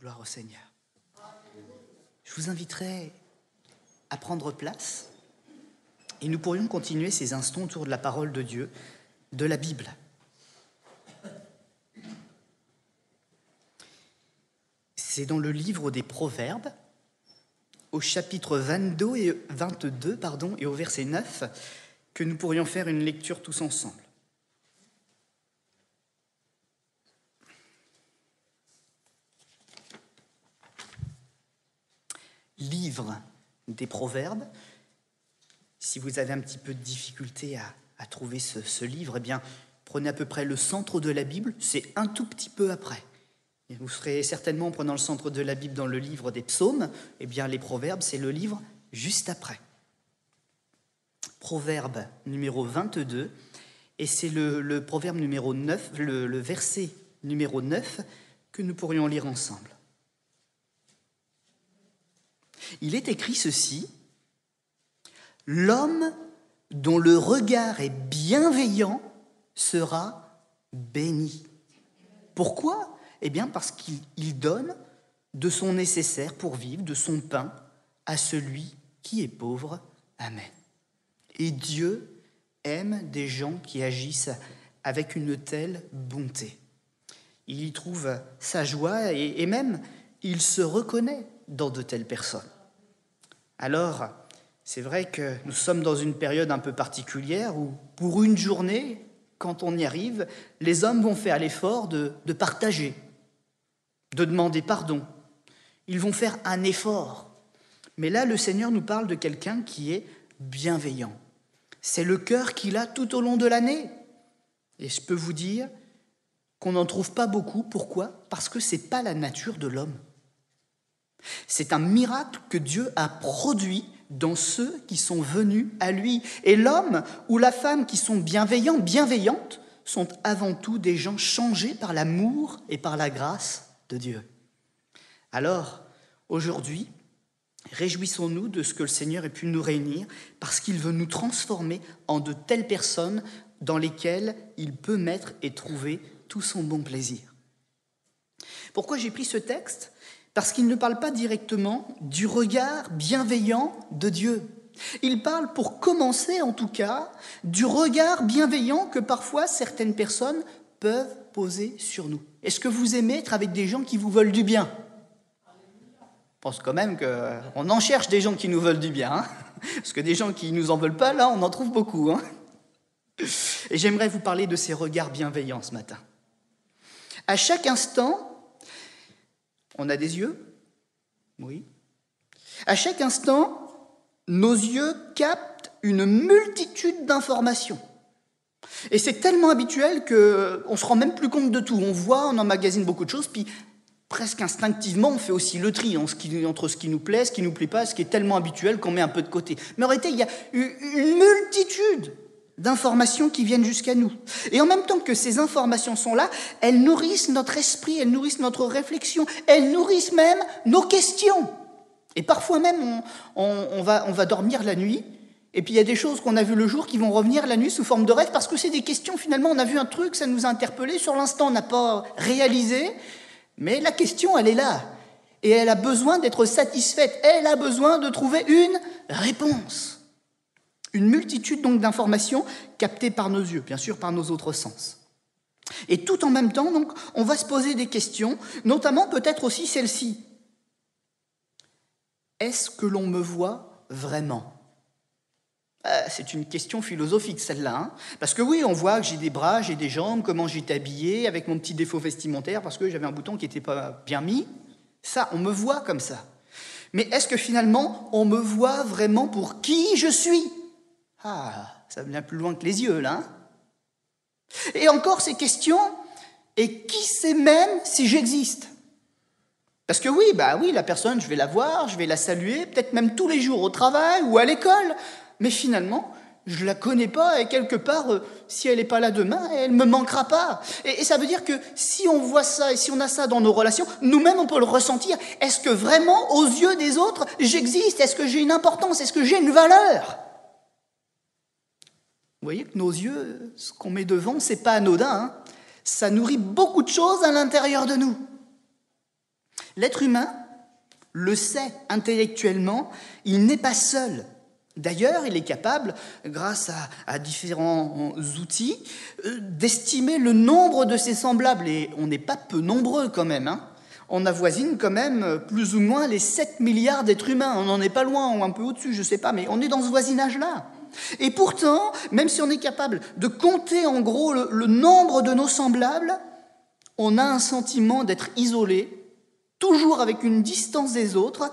Gloire au Seigneur. Je vous inviterai à prendre place et nous pourrions continuer ces instants autour de la parole de Dieu, de la Bible. C'est dans le livre des Proverbes, au chapitre 22 et au verset 9, que nous pourrions faire une lecture tous ensemble. Livre des Proverbes. Si vous avez un petit peu de difficulté à trouver ce livre, eh bien, prenez à peu près le centre de la Bible, c'est un tout petit peu après. Et vous serez certainement, en prenant le centre de la Bible dans le livre des Psaumes, eh bien, les Proverbes, c'est le livre juste après. Proverbe numéro 22, et c'est le proverbe numéro 9, le verset numéro 9 que nous pourrions lire ensemble. Il est écrit ceci: « L'homme dont le regard est bienveillant sera béni. » Pourquoi ? Eh bien parce qu'il donne de son nécessaire pour vivre, de son pain, à celui qui est pauvre. Amen. Et Dieu aime des gens qui agissent avec une telle bonté. Il y trouve sa joie et même il se reconnaît dans de telles personnes. Alors, c'est vrai que nous sommes dans une période un peu particulière où, pour une journée, quand on y arrive, les hommes vont faire l'effort de partager, de demander pardon. Ils vont faire un effort. Mais là, le Seigneur nous parle de quelqu'un qui est bienveillant. C'est le cœur qu'il a tout au long de l'année. Et je peux vous dire qu'on n'en trouve pas beaucoup. Pourquoi ? Parce que ce n'est pas la nature de l'homme. C'est un miracle que Dieu a produit dans ceux qui sont venus à lui. Et l'homme ou la femme qui sont bienveillants, bienveillantes, sont avant tout des gens changés par l'amour et par la grâce de Dieu. Alors, aujourd'hui, réjouissons-nous de ce que le Seigneur ait pu nous réunir, parce qu'il veut nous transformer en de telles personnes dans lesquelles il peut mettre et trouver tout son bon plaisir. Pourquoi j'ai pris ce texte ? Parce qu'il ne parle pas directement du regard bienveillant de Dieu. Il parle, pour commencer en tout cas, du regard bienveillant que parfois certaines personnes peuvent poser sur nous. Est-ce que vous aimez être avec des gens qui vous veulent du bien ? Je pense quand même qu'on en cherche des gens qui nous veulent du bien. Hein, parce que des gens qui ne nous en veulent pas, là, on en trouve beaucoup. Hein. Et j'aimerais vous parler de ces regards bienveillants ce matin. À chaque instant, on a des yeux ? Oui. À chaque instant, nos yeux captent une multitude d'informations. Et c'est tellement habituel qu'on ne se rend même plus compte de tout. On voit, on emmagasine beaucoup de choses, puis presque instinctivement, on fait aussi le tri entre ce qui nous plaît, ce qui ne nous plaît pas, ce qui est tellement habituel qu'on met un peu de côté. Mais en réalité, il y a une multitude d'informations qui viennent jusqu'à nous. Et en même temps que ces informations sont là, elles nourrissent notre esprit, elles nourrissent notre réflexion, elles nourrissent même nos questions. Et parfois même, on va dormir la nuit, et puis il y a des choses qu'on a vues le jour qui vont revenir la nuit sous forme de rêve, parce que c'est des questions, finalement, on a vu un truc, ça nous a interpellés, sur l'instant, on n'a pas réalisé, mais la question, elle est là, et elle a besoin d'être satisfaite, elle a besoin de trouver une réponse. Une multitude donc d'informations captées par nos yeux, bien sûr par nos autres sens. Et tout en même temps, donc, on va se poser des questions, notamment peut-être aussi celle-ci. Est-ce que l'on me voit vraiment ? C'est une question philosophique celle-là, hein, parce que oui, on voit que j'ai des bras, j'ai des jambes, comment j'étais habillé, avec mon petit défaut vestimentaire, parce que j'avais un bouton qui n'était pas bien mis. Ça, on me voit comme ça. Mais est-ce que finalement, on me voit vraiment pour qui je suis ? Ah, ça vient plus loin que les yeux, là. Hein. Et encore ces questions, et qui sait même si j'existe ? Parce que oui, la personne, je vais la voir, je vais la saluer, peut-être même tous les jours au travail ou à l'école, mais finalement, je ne la connais pas, et quelque part, si elle n'est pas là demain, elle ne me manquera pas. Et ça veut dire que si on voit ça, et si on a ça dans nos relations, nous-mêmes, on peut le ressentir. Est-ce que vraiment, aux yeux des autres, j'existe ? Est-ce que j'ai une importance ? Est-ce que j'ai une valeur ? Vous voyez que nos yeux, ce qu'on met devant, ce n'est pas anodin. Hein. Ça nourrit beaucoup de choses à l'intérieur de nous. L'être humain le sait intellectuellement, il n'est pas seul. D'ailleurs, il est capable, grâce à différents outils, d'estimer le nombre de ses semblables. Et on n'est pas peu nombreux quand même. On avoisine quand même plus ou moins les 7 milliards d'êtres humains. On n'en est pas loin, ou un peu au-dessus, je ne sais pas, mais on est dans ce voisinage-là. Et pourtant, même si on est capable de compter en gros le nombre de nos semblables, on a un sentiment d'être isolé, toujours avec une distance des autres,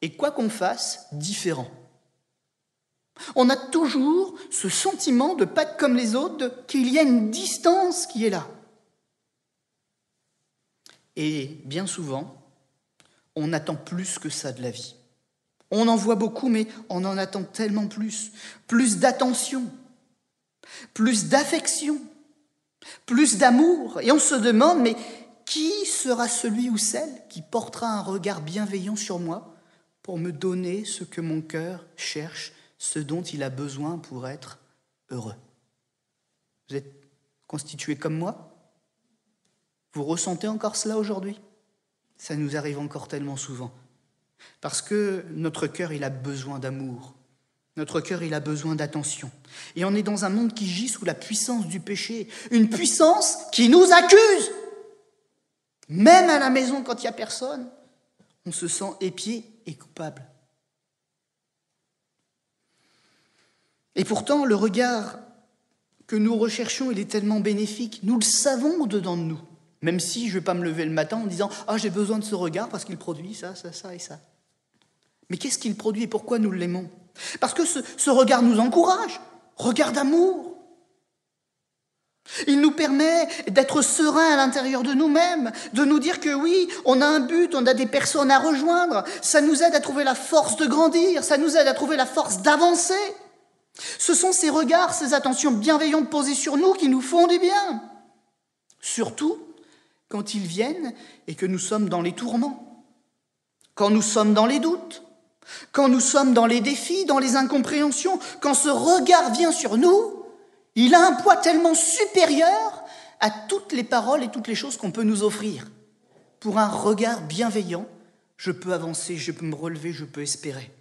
et quoi qu'on fasse, différent. On a toujours ce sentiment de ne pas être comme les autres, qu'il y a une distance qui est là. Et bien souvent, on attend plus que ça de la vie. On en voit beaucoup, mais on en attend tellement plus. Plus d'attention, plus d'affection, plus d'amour. Et on se demande, mais qui sera celui ou celle qui portera un regard bienveillant sur moi pour me donner ce que mon cœur cherche, ce dont il a besoin pour être heureux? Vous êtes constitué comme moi? Vous ressentez encore cela aujourd'hui? Ça nous arrive encore tellement souvent. Parce que notre cœur, il a besoin d'amour. Notre cœur, il a besoin d'attention. Et on est dans un monde qui gît sous la puissance du péché. Une puissance qui nous accuse. Même à la maison, quand il n'y a personne, on se sent épié et coupable. Et pourtant, le regard que nous recherchons, il est tellement bénéfique. Nous le savons au-dedans de nous. Même si je ne vais pas me lever le matin en disant « Ah, j'ai besoin de ce regard parce qu'il produit ça, ça, ça et ça. » Mais qu'est-ce qu'il produit et pourquoi nous l'aimons? Parce que ce regard nous encourage, regard d'amour. Il nous permet d'être sereins à l'intérieur de nous-mêmes, de nous dire que oui, on a un but, on a des personnes à rejoindre. Ça nous aide à trouver la force de grandir, ça nous aide à trouver la force d'avancer. Ce sont ces regards, ces attentions bienveillantes posées sur nous qui nous font du bien. Surtout quand ils viennent et que nous sommes dans les tourments, quand nous sommes dans les doutes, quand nous sommes dans les défis, dans les incompréhensions, quand ce regard vient sur nous, il a un poids tellement supérieur à toutes les paroles et toutes les choses qu'on peut nous offrir. Pour un regard bienveillant, je peux avancer, je peux me relever, je peux espérer.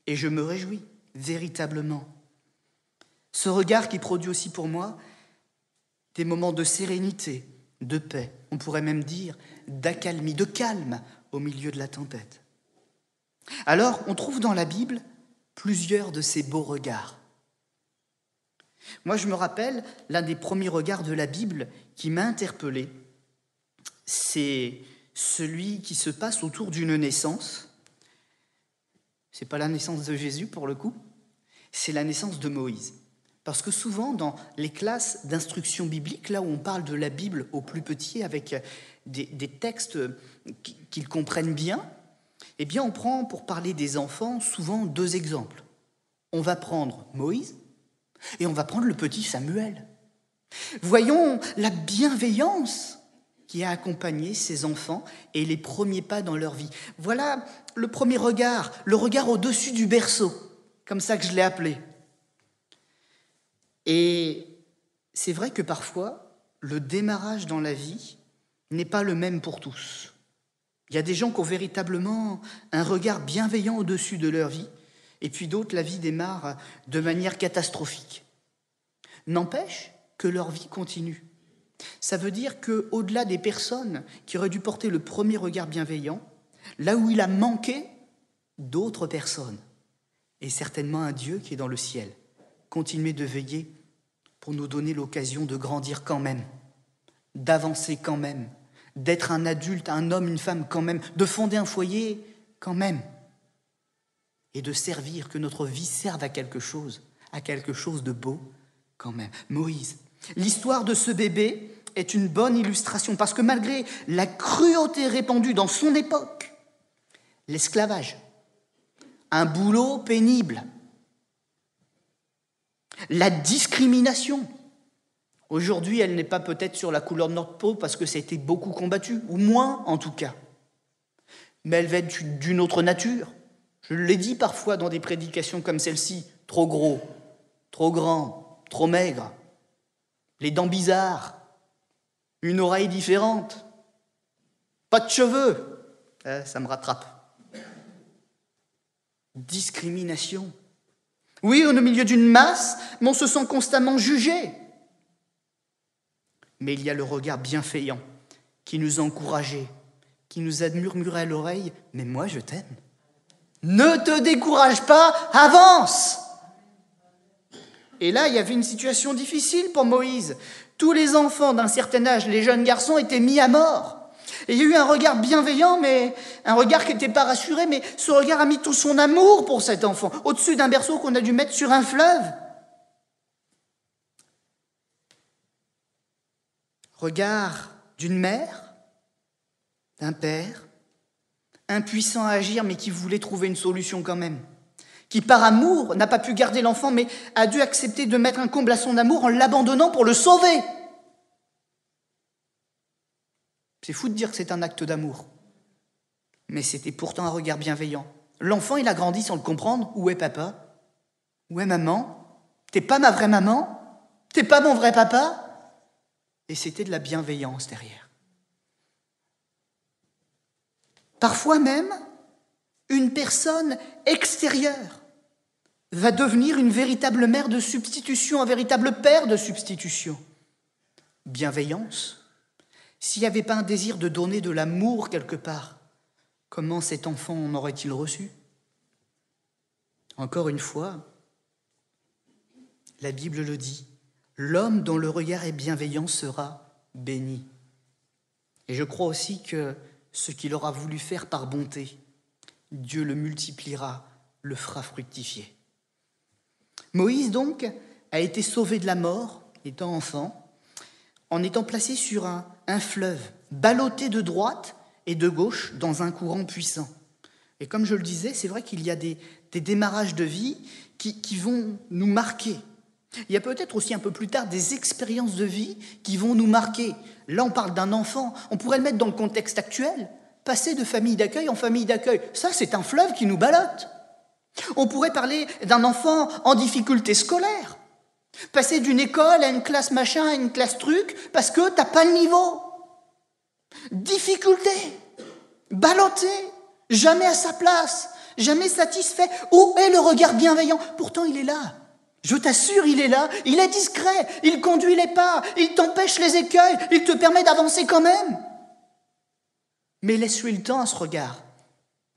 Et je me réjouis, véritablement. Ce regard qui produit aussi pour moi des moments de sérénité, de paix, on pourrait même dire d'accalmie, de calme au milieu de la tempête. Alors, on trouve dans la Bible plusieurs de ces beaux regards. Moi, je me rappelle, l'un des premiers regards de la Bible qui m'a interpellé, c'est celui qui se passe autour d'une naissance. Ce n'est pas la naissance de Jésus, pour le coup, c'est la naissance de Moïse. Parce que souvent, dans les classes d'instruction biblique, là où on parle de la Bible aux plus petits, avec des textes qu'ils comprennent bien, eh bien, on prend, pour parler des enfants, souvent 2 exemples. On va prendre Moïse et on va prendre le petit Samuel. Voyons la bienveillance qui a accompagné ces enfants et les premiers pas dans leur vie. Voilà le premier regard, le regard au-dessus du berceau, comme ça que je l'ai appelé. Et c'est vrai que parfois, le démarrage dans la vie n'est pas le même pour tous. Il y a des gens qui ont véritablement un regard bienveillant au-dessus de leur vie, et puis d'autres, la vie démarre de manière catastrophique. N'empêche que leur vie continue. Ça veut dire qu'au-delà des personnes qui auraient dû porter le premier regard bienveillant, là où il a manqué, d'autres personnes, et certainement un Dieu qui est dans le ciel, continuer de veiller pour nous donner l'occasion de grandir quand même, d'avancer quand même, d'être un adulte, un homme, une femme quand même, de fonder un foyer quand même, et de servir, que notre vie serve à quelque chose de beau quand même. Moïse, l'histoire de ce bébé est une bonne illustration, parce que malgré la cruauté répandue dans son époque, l'esclavage, un boulot pénible, la discrimination. Aujourd'hui, elle n'est pas peut-être sur la couleur de notre peau parce que ça a été beaucoup combattu, ou moins en tout cas. Mais elle va être d'une autre nature. Je l'ai dit parfois dans des prédications comme celle-ci, trop gros, trop grand, trop maigre, les dents bizarres, une oreille différente, pas de cheveux, Ça me rattrape. Discrimination. Oui, on est au milieu d'une masse, mais on se sent constamment jugé. Mais il y a le regard bienveillant qui nous a encouragés, qui nous a murmuré à l'oreille « Mais moi, je t'aime. Ne te décourage pas, avance !» Et là, il y avait une situation difficile pour Moïse. Tous les enfants d'un certain âge, les jeunes garçons, étaient mis à mort. Et il y a eu un regard bienveillant, mais un regard qui n'était pas rassuré, mais ce regard a mis tout son amour pour cet enfant, au-dessus d'un berceau qu'on a dû mettre sur un fleuve. Regard d'une mère, d'un père, impuissant à agir, mais qui voulait trouver une solution quand même. Qui, par amour, n'a pas pu garder l'enfant, mais a dû accepter de mettre un comble à son amour en l'abandonnant pour le sauver. C'est fou de dire que c'est un acte d'amour. Mais c'était pourtant un regard bienveillant. L'enfant, il a grandi sans le comprendre. Où est papa? Où est maman? T'es pas ma vraie maman? T'es pas mon vrai papa? Et c'était de la bienveillance derrière. Parfois même, une personne extérieure va devenir une véritable mère de substitution, un véritable père de substitution. Bienveillance. S'il n'y avait pas un désir de donner de l'amour quelque part, comment cet enfant en aurait-il reçu? Encore une fois, la Bible le dit, l'homme dont le regard est bienveillant sera béni. Et je crois aussi que ce qu'il aura voulu faire par bonté, Dieu le multipliera, le fera fructifier. Moïse, donc, a été sauvé de la mort, étant enfant, en étant placé sur un fleuve, ballotté de droite et de gauche dans un courant puissant. Et comme je le disais, c'est vrai qu'il y a des démarrages de vie qui vont nous marquer. Il y a peut-être aussi un peu plus tard des expériences de vie qui vont nous marquer. Là, on parle d'un enfant, on pourrait le mettre dans le contexte actuel. Passer de famille d'accueil en famille d'accueil, ça c'est un fleuve qui nous ballotte. On pourrait parler d'un enfant en difficulté scolaire. Passer d'une école à une classe machin, à une classe truc, parce que t'as pas le niveau. Difficulté, ballotté, jamais à sa place, jamais satisfait. Où est le regard bienveillant? Pourtant il est là. Je t'assure, il est là, il est discret, il conduit les pas, il t'empêche les écueils, il te permet d'avancer quand même. Mais laisse-lui le temps à ce regard.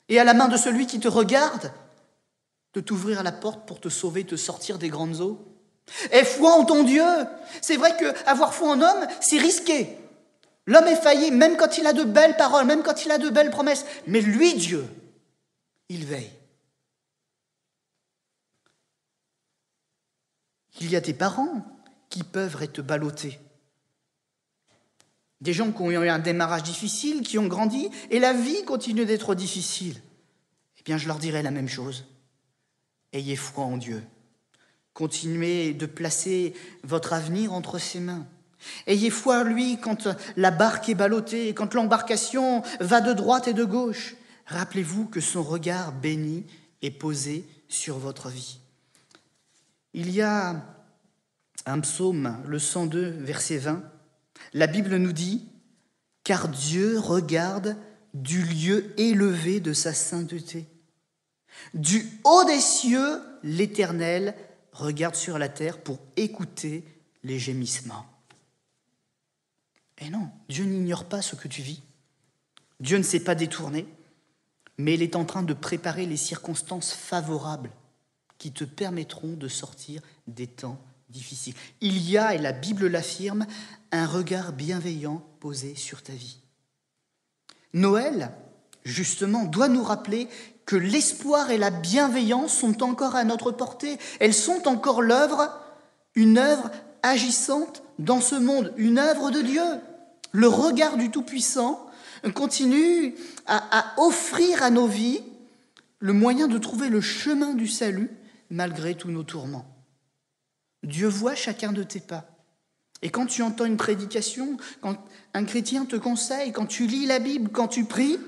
Et à la main de celui qui te regarde, de t'ouvrir la porte pour te sauver, te sortir des grandes eaux. Aie foi en ton Dieu. C'est vrai qu'avoir foi en homme, c'est risqué. L'homme est failli, même quand il a de belles paroles, même quand il a de belles promesses. Mais lui, Dieu, il veille. Il y a des parents qui peuvent être ballottés. Des gens qui ont eu un démarrage difficile, qui ont grandi, et la vie continue d'être difficile. Eh bien, je leur dirai la même chose. Ayez foi en Dieu. Continuez de placer votre avenir entre ses mains. Ayez foi en lui quand la barque est ballottée, quand l'embarcation va de droite et de gauche. Rappelez-vous que son regard béni est posé sur votre vie. Il y a un psaume, le 102, verset 20. La Bible nous dit « Car Dieu regarde du lieu élevé de sa sainteté. Du haut des cieux, l'Éternel regarde sur la terre pour écouter les gémissements. » Et non, Dieu n'ignore pas ce que tu vis. Dieu ne s'est pas détourné, mais il est en train de préparer les circonstances favorables qui te permettront de sortir des temps difficiles. Il y a, et la Bible l'affirme, un regard bienveillant posé sur ta vie. Noël, justement, doit nous rappeler que l'espoir et la bienveillance sont encore à notre portée. Elles sont encore une œuvre agissante dans ce monde, une œuvre de Dieu. Le regard du Tout-Puissant continue à offrir à nos vies le moyen de trouver le chemin du salut malgré tous nos tourments. Dieu voit chacun de tes pas. Et quand tu entends une prédication, quand un chrétien te conseille, quand tu lis la Bible, quand tu pries,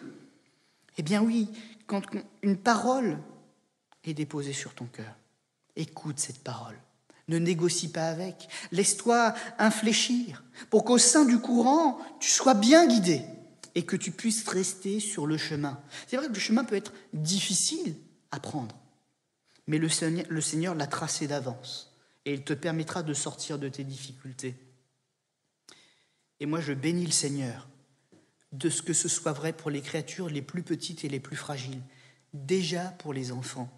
eh bien oui, quand une parole est déposée sur ton cœur, écoute cette parole. Ne négocie pas avec. Laisse-toi infléchir pour qu'au sein du courant, tu sois bien guidé. et que tu puisses rester sur le chemin. C'est vrai que le chemin peut être difficile à prendre, mais le Seigneur l'a tracé d'avance et il te permettra de sortir de tes difficultés. Et moi, je bénis le Seigneur de ce que ce soit vrai pour les créatures les plus petites et les plus fragiles. Déjà pour les enfants,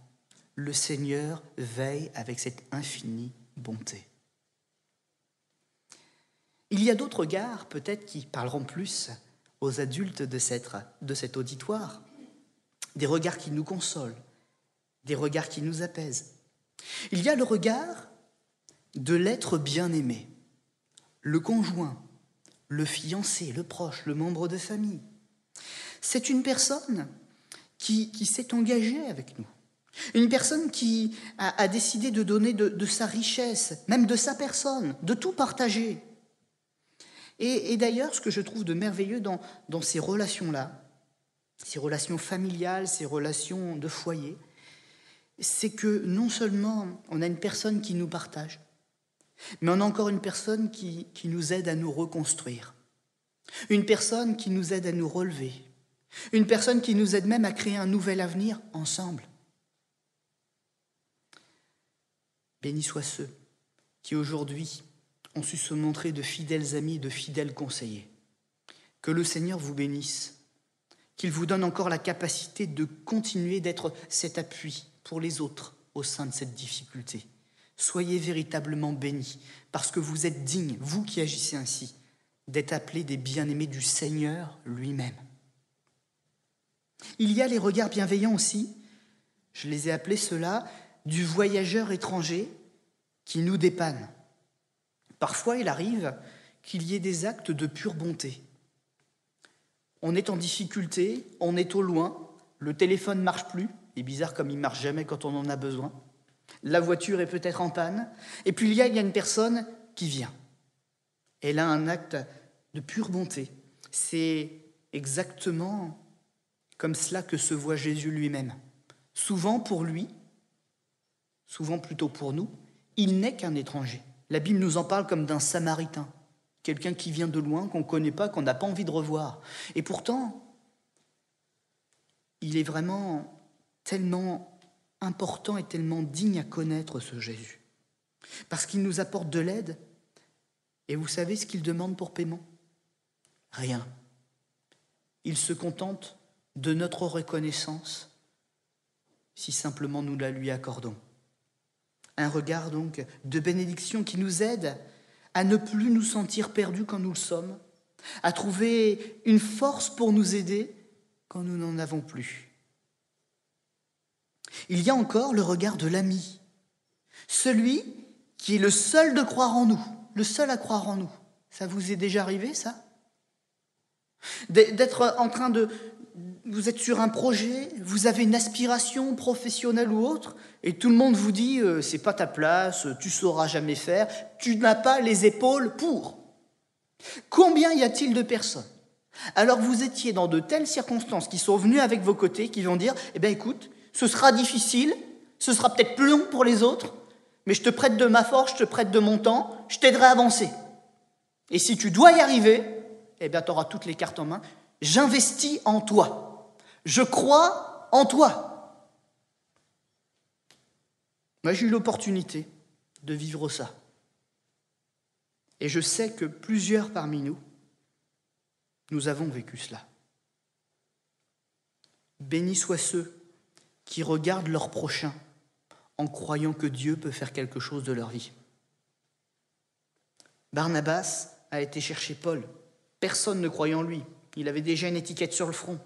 le Seigneur veille avec cette infinie bonté. Il y a d'autres regards, peut-être, qui parleront plus aux adultes de cet auditoire. Des regards qui nous consolent, des regards qui nous apaisent. Il y a le regard de l'être bien-aimé, le conjoint, le fiancé, le proche, le membre de famille. C'est une personne qui s'est engagée avec nous. Une personne qui a décidé de donner de sa richesse, même de sa personne, de tout partager. Et d'ailleurs, ce que je trouve de merveilleux dans ces relations-là, ces relations familiales, ces relations de foyer, c'est que non seulement on a une personne qui nous partage, mais on a encore une personne qui nous aide à nous reconstruire, une personne qui nous aide à nous relever, une personne qui nous aide même à créer un nouvel avenir ensemble. Bénis soient ceux qui aujourd'hui ont su se montrer de fidèles amis, de fidèles conseillers. Que le Seigneur vous bénisse, qu'il vous donne encore la capacité de continuer d'être cet appui pour les autres au sein de cette difficulté. Soyez véritablement bénis, parce que vous êtes dignes, vous qui agissez ainsi, d'être appelés des bien-aimés du Seigneur lui-même. Il y a les regards bienveillants aussi, je les ai appelés ceux-là, du voyageur étranger qui nous dépanne. Parfois, il arrive qu'il y ait des actes de pure bonté. On est en difficulté, on est au loin, le téléphone ne marche plus, il est bizarre comme il ne marche jamais quand on en a besoin. La voiture est peut-être en panne, et puis il y a une personne qui vient. Elle a un acte de pure bonté. C'est exactement comme cela que se voit Jésus lui-même. Souvent pour lui, souvent plutôt pour nous, il n'est qu'un étranger. La Bible nous en parle comme d'un Samaritain, quelqu'un qui vient de loin, qu'on ne connaît pas, qu'on n'a pas envie de revoir. Et pourtant, il est vraiment tellement important et tellement digne à connaître ce Jésus. Parce qu'il nous apporte de l'aide. Et vous savez ce qu'il demande pour paiement ? Rien. Il se contente de notre reconnaissance si simplement nous la lui accordons. Un regard donc de bénédiction qui nous aide à ne plus nous sentir perdus quand nous le sommes, à trouver une force pour nous aider quand nous n'en avons plus. Il y a encore le regard de l'ami, celui qui est le seul de croire en nous, le seul à croire en nous. Ça vous est déjà arrivé, ça ? D'être en train de... Vous êtes sur un projet, vous avez une aspiration professionnelle ou autre, et tout le monde vous dit « c'est pas ta place, tu sauras jamais faire, tu n'as pas les épaules pour ». Combien y a-t-il de personnes, alors que vous étiez dans de telles circonstances, qui sont venues avec vos côtés, qui vont dire « eh bien écoute, ce sera difficile, ce sera peut-être plus long pour les autres, mais je te prête de ma force, je te prête de mon temps, je t'aiderai à avancer. Et si tu dois y arriver, eh bien tu auras toutes les cartes en main, j'investis en toi. Je crois en toi. » Moi, j'ai eu l'opportunité de vivre ça. Et je sais que plusieurs parmi nous, nous avons vécu cela. Bénis soient ceux qui regardent leur prochain en croyant que Dieu peut faire quelque chose de leur vie. Barnabas a été chercher Paul. Personne ne croyait en lui. Il avait déjà une étiquette sur le front.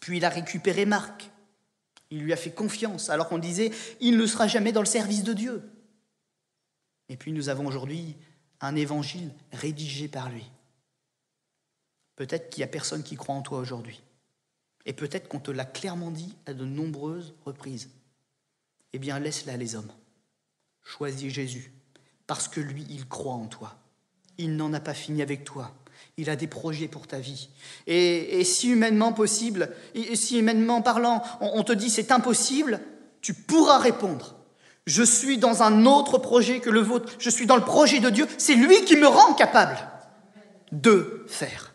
Puis il a récupéré Marc. Il lui a fait confiance, alors qu'on disait « il ne sera jamais dans le service de Dieu ». Et puis nous avons aujourd'hui un évangile rédigé par lui. Peut-être qu'il n'y a personne qui croit en toi aujourd'hui. Et peut-être qu'on te l'a clairement dit à de nombreuses reprises. Eh bien, laisse-la les hommes. Choisis Jésus, parce que lui, il croit en toi. Il n'en a pas fini avec toi. Il a des projets pour ta vie. Et si humainement possible, et si humainement parlant, on te dit c'est impossible, tu pourras répondre. Je suis dans un autre projet que le vôtre. Je suis dans le projet de Dieu. C'est lui qui me rend capable de faire.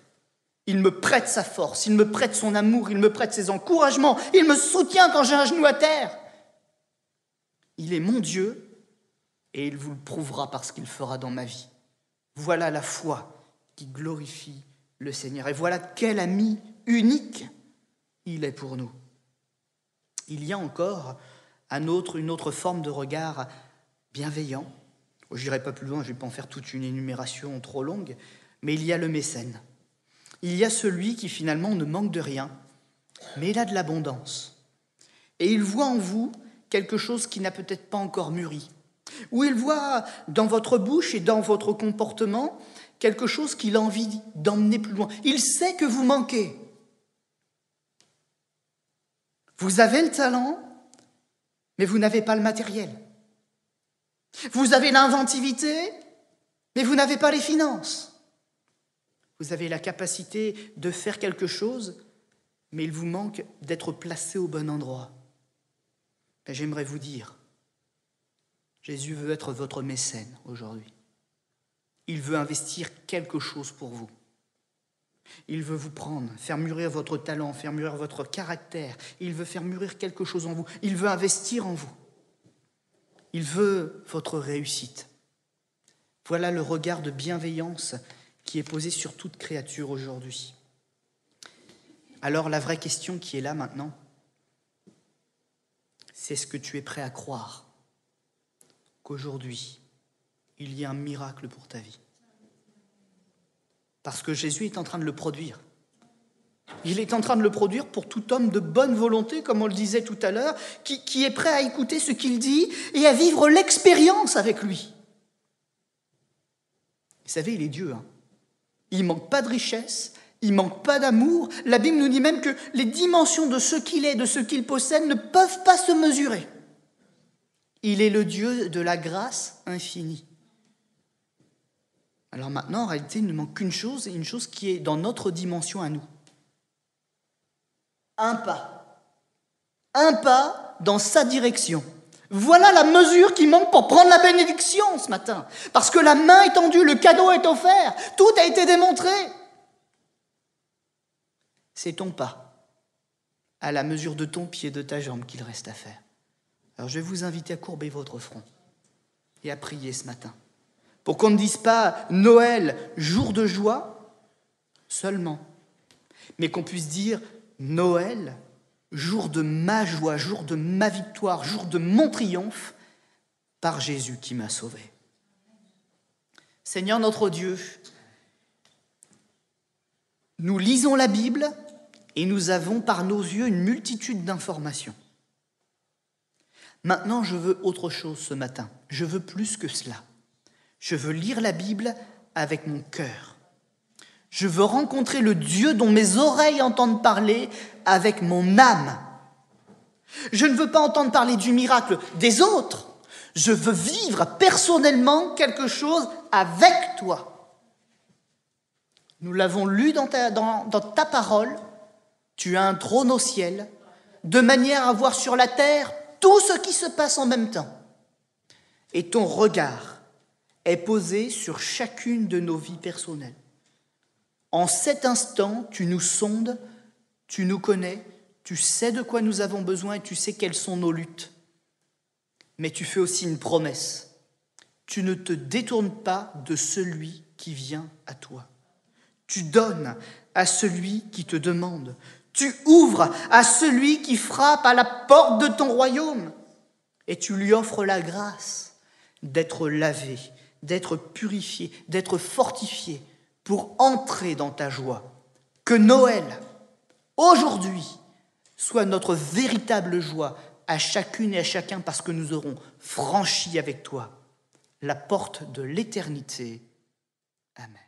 Il me prête sa force, il me prête son amour, il me prête ses encouragements, il me soutient quand j'ai un genou à terre. Il est mon Dieu et il vous le prouvera par ce qu'il fera dans ma vie. Voilà la foi qui glorifie le Seigneur. Et voilà quel ami unique il est pour nous. Il y a encore une autre forme de regard bienveillant. Je n'irai pas plus loin, je ne vais pas en faire toute une énumération trop longue, mais il y a le mécène. Il y a celui qui finalement ne manque de rien, mais il a de l'abondance. Et il voit en vous quelque chose qui n'a peut-être pas encore mûri. Ou il voit dans votre bouche et dans votre comportement quelque chose qu'il a envie d'emmener plus loin. Il sait que vous manquez. Vous avez le talent, mais vous n'avez pas le matériel. Vous avez l'inventivité, mais vous n'avez pas les finances. Vous avez la capacité de faire quelque chose, mais il vous manque d'être placé au bon endroit. Mais j'aimerais vous dire, Jésus veut être votre mécène aujourd'hui. Il veut investir quelque chose pour vous. Il veut vous prendre, faire mûrir votre talent, faire mûrir votre caractère. Il veut faire mûrir quelque chose en vous. Il veut investir en vous. Il veut votre réussite. Voilà le regard de bienveillance qui est posé sur toute créature aujourd'hui. Alors la vraie question qui est là maintenant, c'est est-ce que tu es prêt à croire qu'aujourd'hui, il y a un miracle pour ta vie? Parce que Jésus est en train de le produire. Il est en train de le produire pour tout homme de bonne volonté, comme on le disait tout à l'heure, qui est prêt à écouter ce qu'il dit et à vivre l'expérience avec lui. Vous savez, il est Dieu. Il ne manque pas de richesse, il ne manque pas d'amour. La Bible nous dit même que les dimensions de ce qu'il est, de ce qu'il possède, ne peuvent pas se mesurer. Il est le Dieu de la grâce infinie. Alors maintenant, en réalité, il ne manque qu'une chose, et une chose qui est dans notre dimension à nous. Un pas. Un pas dans sa direction. Voilà la mesure qui manque pour prendre la bénédiction ce matin. Parce que la main est tendue, le cadeau est offert, tout a été démontré. C'est ton pas, à la mesure de ton pied, de ta jambe qu'il reste à faire. Alors je vais vous inviter à courber votre front et à prier ce matin. Pour qu'on ne dise pas Noël, jour de joie, seulement, mais qu'on puisse dire Noël, jour de ma joie, jour de ma victoire, jour de mon triomphe, par Jésus qui m'a sauvé. Seigneur notre Dieu, nous lisons la Bible et nous avons par nos yeux une multitude d'informations. Maintenant, je veux autre chose ce matin. Je veux plus que cela. Je veux lire la Bible avec mon cœur. Je veux rencontrer le Dieu dont mes oreilles entendent parler avec mon âme. Je ne veux pas entendre parler du miracle des autres. Je veux vivre personnellement quelque chose avec toi. Nous l'avons lu dans ta parole. Tu as un trône au ciel, de manière à voir sur la terre tout ce qui se passe en même temps. Et ton regard est posé sur chacune de nos vies personnelles. En cet instant, tu nous sondes, tu nous connais, tu sais de quoi nous avons besoin et tu sais quelles sont nos luttes. Mais tu fais aussi une promesse. Tu ne te détournes pas de celui qui vient à toi. Tu donnes à celui qui te demande. Tu ouvres à celui qui frappe à la porte de ton royaume. Et tu lui offres la grâce d'être lavé, d'être purifié, d'être fortifié pour entrer dans ta joie. Que Noël, aujourd'hui, soit notre véritable joie à chacune et à chacun parce que nous aurons franchi avec toi la porte de l'éternité. Amen.